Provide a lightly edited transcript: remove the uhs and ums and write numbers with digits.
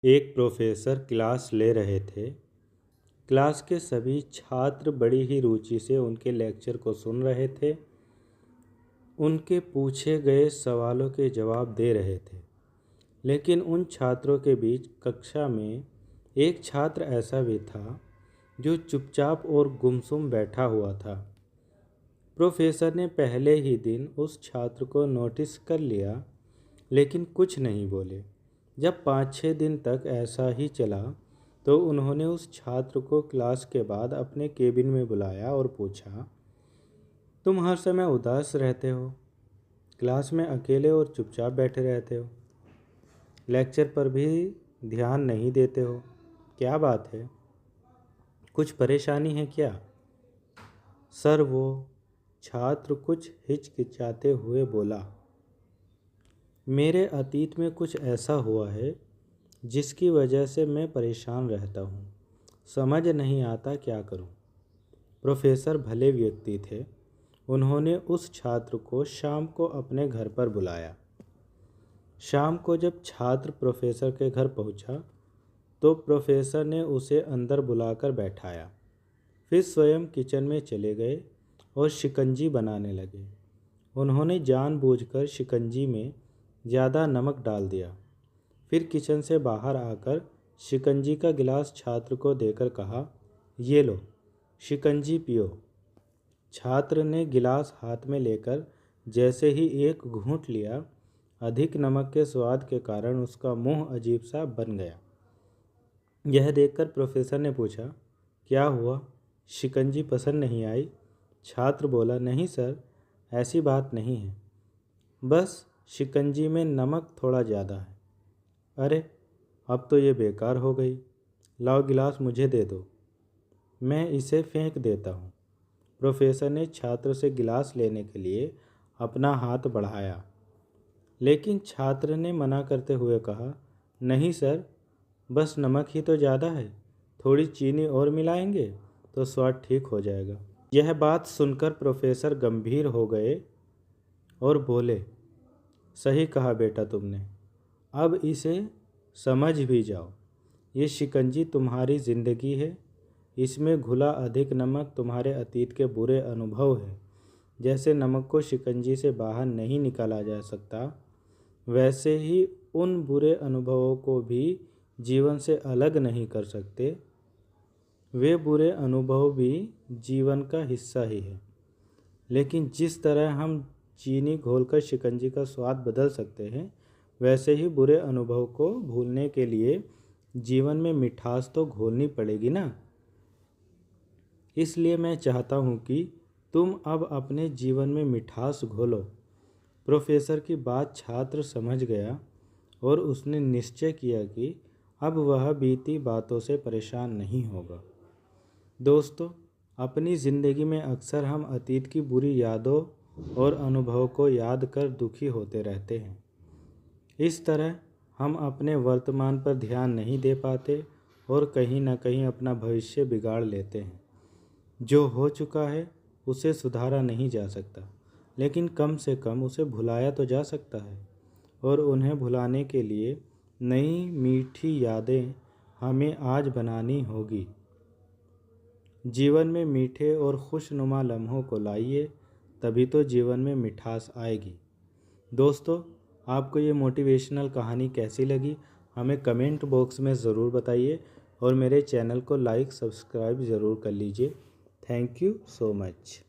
एक professor class ले रहे थे। क्लास के सभी छात्र बड़ी ही रुचि से उनके लेक्चर को सुन रहे थे। उनके पूछे गए सवालों के जवाब दे रहे थे। लेकिन उन छात्रों के बीच कक्षा में एक छात्र ऐसा भी था जो चुपचाप और गुमसुम बैठा हुआ था। प्रोफेसर ने पहले ही दिन उस छात्र को नोटिस कर लिया, लेकिन कुछ नहीं बोले। जब 5-6 दिन तक ऐसा ही चला तो उन्होंने उस छात्र को क्लास के बाद अपने केबिन में बुलाया और पूछा, तुम हर समय उदास रहते हो, क्लास में अकेले और चुपचाप बैठे रहते हो, लेक्चर पर भी ध्यान नहीं देते हो, क्या बात है? कुछ परेशानी है क्या? सर, वो छात्र कुछ हिचकिचाते हुए बोला, मेरे अतीत में कुछ ऐसा हुआ है जिसकी वजह से मैं परेशान रहता हूँ। समझ नहीं आता क्या करूँ। प्रोफेसर भले व्यक्ति थे। उन्होंने उस छात्र को शाम को अपने घर पर बुलाया। शाम को जब छात्र प्रोफेसर के घर पहुँचा तो प्रोफेसर ने उसे अंदर बुलाकर बैठाया। फिर स्वयं किचन में चले गए और शिकंजी बनाने लगे। उन्होंने जानबूझकर शिकंजी में ज़्यादा नमक डाल दिया। फिर किचन से बाहर आकर शिकंजी का गिलास छात्र को देकर कहा, ये लो, शिकंजी पियो। छात्र ने गिलास हाथ में लेकर जैसे ही एक घूंट लिया, अधिक नमक के स्वाद के कारण उसका मुंह अजीब सा बन गया। यह देखकर प्रोफेसर ने पूछा, क्या हुआ, शिकंजी पसंद नहीं आई? छात्र बोला, नहीं सर, ऐसी बात नहीं है, बस शिकंजी में नमक थोड़ा ज़्यादा है। अरे, अब तो ये बेकार हो गई। लाओ गिलास मुझे दे दो, मैं इसे फेंक देता हूँ। प्रोफेसर ने छात्र से गिलास लेने के लिए अपना हाथ बढ़ाया, लेकिन छात्र ने मना करते हुए कहा, नहीं सर, बस नमक ही तो ज़्यादा है, थोड़ी चीनी और मिलाएंगे तो स्वाद ठीक हो जाएगा। यह बात सुनकर प्रोफेसर गंभीर हो गए और बोले, सही कहा बेटा तुमने, अब इसे समझ भी जाओ। ये शिकंजी तुम्हारी ज़िंदगी है, इसमें घुला अधिक नमक तुम्हारे अतीत के बुरे अनुभव है। जैसे नमक को शिकंजी से बाहर नहीं निकाला जा सकता, वैसे ही उन बुरे अनुभवों को भी जीवन से अलग नहीं कर सकते। वे बुरे अनुभव भी जीवन का हिस्सा ही है। लेकिन जिस तरह हम चीनी घोलकर शिकंजी का स्वाद बदल सकते हैं, वैसे ही बुरे अनुभव को भूलने के लिए जीवन में मिठास तो घोलनी पड़ेगी ना। इसलिए मैं चाहता हूँ कि तुम अब अपने जीवन में मिठास घोलो। प्रोफेसर की बात छात्र समझ गया और उसने निश्चय किया कि अब वह बीती बातों से परेशान नहीं होगा। दोस्तों, अपनी ज़िंदगी में अक्सर हम अतीत की बुरी यादों और अनुभवों को याद कर दुखी होते रहते हैं। इस तरह हम अपने वर्तमान पर ध्यान नहीं दे पाते और कहीं ना कहीं अपना भविष्य बिगाड़ लेते हैं। जो हो चुका है उसे सुधारा नहीं जा सकता, लेकिन कम से कम उसे भुलाया तो जा सकता है। और उन्हें भुलाने के लिए नई मीठी यादें हमें आज बनानी होगी। जीवन में मीठे और खुशनुमा लम्हों को लाइए, तभी तो जीवन में मिठास आएगी। दोस्तों, आपको ये मोटिवेशनल कहानी कैसी लगी हमें कमेंट बॉक्स में ज़रूर बताइए और मेरे चैनल को लाइक सब्सक्राइब ज़रूर कर लीजिए। Thank you so much.